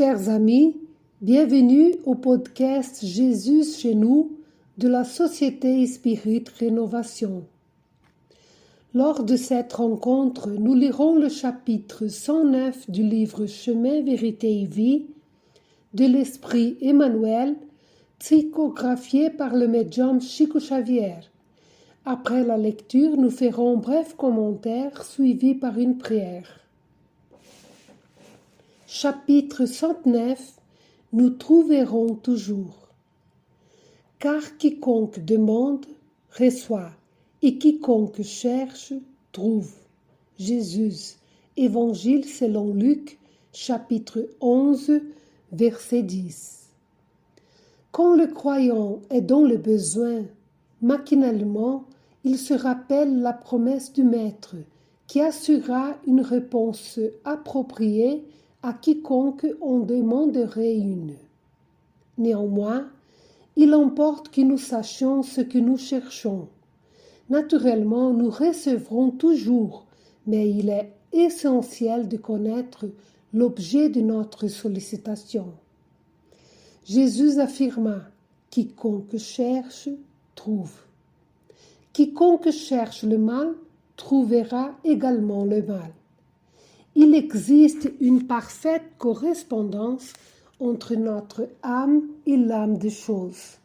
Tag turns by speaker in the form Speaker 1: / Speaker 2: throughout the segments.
Speaker 1: Chers amis, bienvenue au podcast Jésus chez nous de la Société Spirit Rénovation. Lors de cette rencontre, nous lirons le chapitre 109 du livre Chemin, Vérité et Vie de l'Esprit Emmanuel, psychographié par le médium Chico Xavier. Après la lecture, nous ferons un bref commentaire suivi par une prière. Chapitre 109. Nous trouverons toujours. Car quiconque demande, reçoit, et quiconque cherche, trouve. Jésus, Évangile selon Luc, chapitre 11, verset 10. Quand le croyant est dans le besoin, machinalement, il se rappelle la promesse du Maître, qui assurera une réponse appropriée à quiconque en demanderait une. Néanmoins, il importe que nous sachions ce que nous cherchons. Naturellement, nous recevrons toujours, mais il est essentiel de connaître l'objet de notre sollicitation. Jésus affirma « Quiconque cherche, trouve ». Quiconque cherche le mal, trouvera également le mal. Il existe une parfaite correspondance entre notre âme et l'âme des choses.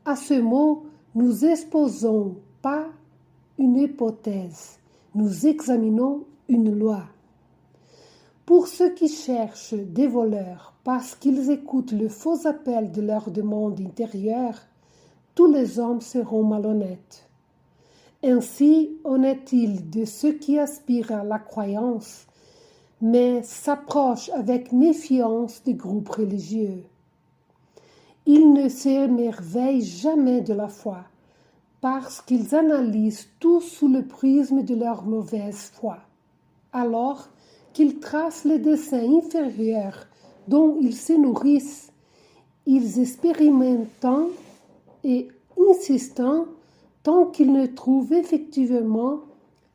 Speaker 1: À ce mot, nous exposons pas une hypothèse, nous examinons une loi. Pour ceux qui cherchent des voleurs parce qu'ils écoutent le faux appel de leur demande intérieure, tous les hommes seront malhonnêtes. Ainsi en est-il de ceux qui aspirent à la croyance, mais s'approchent avec méfiance des groupes religieux. Ils ne s'émerveillent jamais de la foi, parce qu'ils analysent tout sous le prisme de leur mauvaise foi, alors qu'ils tracent les desseins inférieurs dont ils se nourrissent, ils expérimentent et insistant tant qu'ils ne trouvent effectivement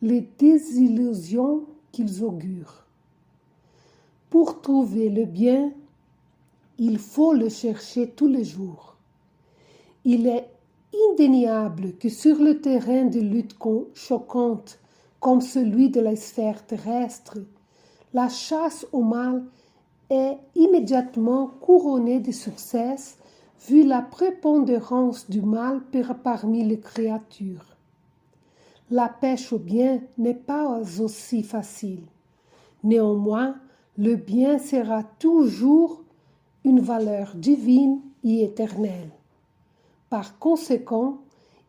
Speaker 1: les désillusions qu'ils augurent. Pour trouver le bien, il faut le chercher tous les jours. Il est indéniable que sur le terrain de luttes choquantes comme celui de la sphère terrestre, la chasse au mal est immédiatement couronnée de succès vu la prépondérance du mal parmi les créatures. La pêche au bien n'est pas aussi facile. Néanmoins, le bien sera toujours une valeur divine et éternelle. Par conséquent,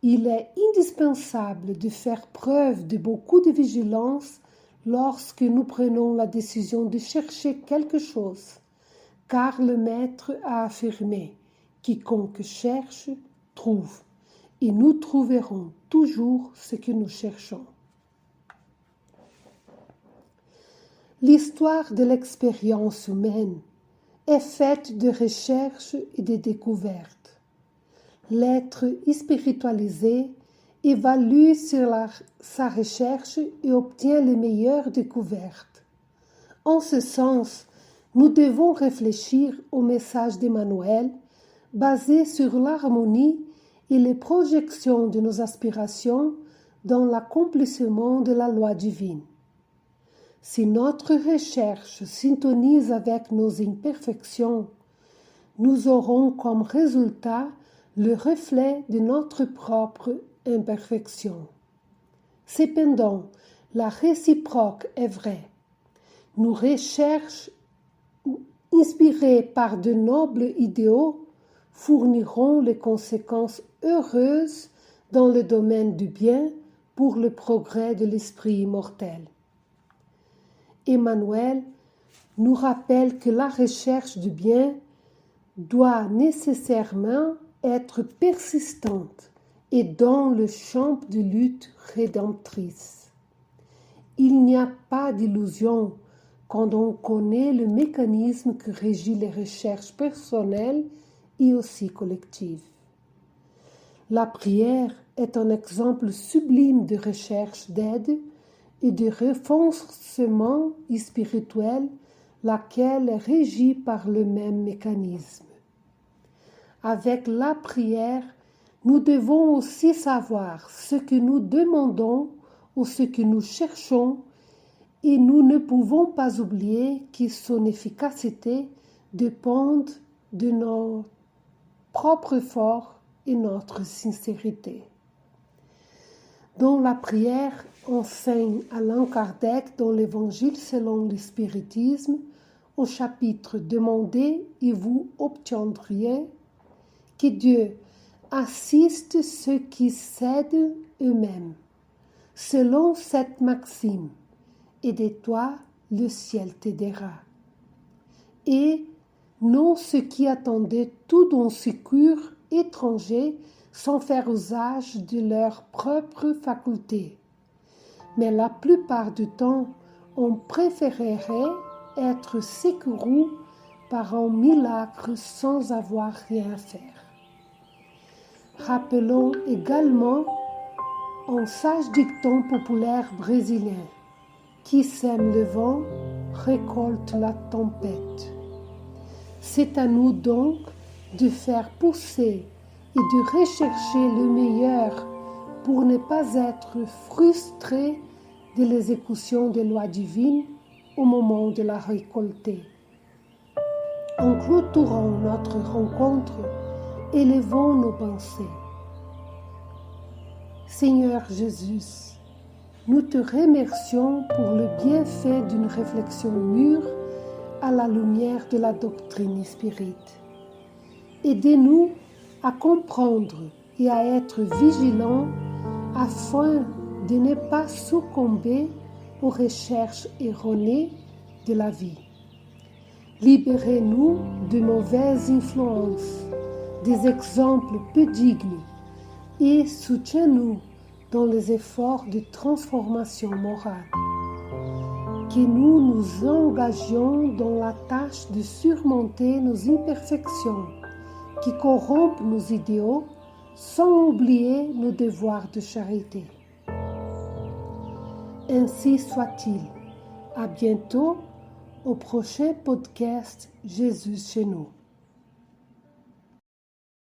Speaker 1: il est indispensable de faire preuve de beaucoup de vigilance lorsque nous prenons la décision de chercher quelque chose, car le Maître a affirmé « Quiconque cherche, trouve », et nous trouverons toujours ce que nous cherchons. L'histoire de l'expérience humaine est faite de recherches et de découvertes. L'être spiritualisé évalue sur sa recherche et obtient les meilleures découvertes. En ce sens, nous devons réfléchir au message d'Emmanuel basé sur l'harmonie et les projections de nos aspirations dans l'accomplissement de la loi divine. Si notre recherche s'intonise avec nos imperfections, nous aurons comme résultat le reflet de notre propre imperfection. Cependant, la réciproque est vraie. Nos recherches, inspirées par de nobles idéaux, fourniront les conséquences heureuses dans le domaine du bien pour le progrès de l'esprit immortel. Emmanuel nous rappelle que la recherche du bien doit nécessairement être persistante et dans le champ de lutte rédemptrice. Il n'y a pas d'illusion quand on connaît le mécanisme qui régit les recherches personnelles et aussi collectives. La prière est un exemple sublime de recherche d'aide et de renforcement spirituel laquelle est régie par le même mécanisme. Avec la prière, nous devons aussi savoir ce que nous demandons ou ce que nous cherchons et nous ne pouvons pas oublier que son efficacité dépend de nos propres efforts et notre sincérité. Dans la prière, enseigne Allan Kardec dans l'Évangile selon le spiritisme, au chapitre « Demandez et vous obtiendriez » que Dieu assiste ceux qui cèdent eux-mêmes, selon cette maxime, et de toi le ciel t'aidera. Et non ceux qui attendaient tout don secours étranger sans faire usage de leurs propres facultés. Mais la plupart du temps, on préférerait être secouru par un miracle sans avoir rien à faire. Rappelons également un sage dicton populaire brésilien: qui sème le vent récolte la tempête. C'est à nous donc de faire pousser et de rechercher le meilleur pour ne pas être frustrés de l'exécution des lois divines au moment de la récolter. En clôturant notre rencontre, élevons nos pensées. Seigneur Jésus, nous te remercions pour le bienfait d'une réflexion mûre à la lumière de la doctrine spirite. Aidez-nous à comprendre et à être vigilants afin de ne pas succomber aux recherches erronées de la vie. Libérez-nous de mauvaises influences, des exemples peu dignes et soutiens-nous dans les efforts de transformation morale. Que nous nous engagions dans la tâche de surmonter nos imperfections qui corrompent nos idéaux sans oublier nos devoirs de charité. Ainsi soit-il. À bientôt au prochain podcast Jésus chez nous.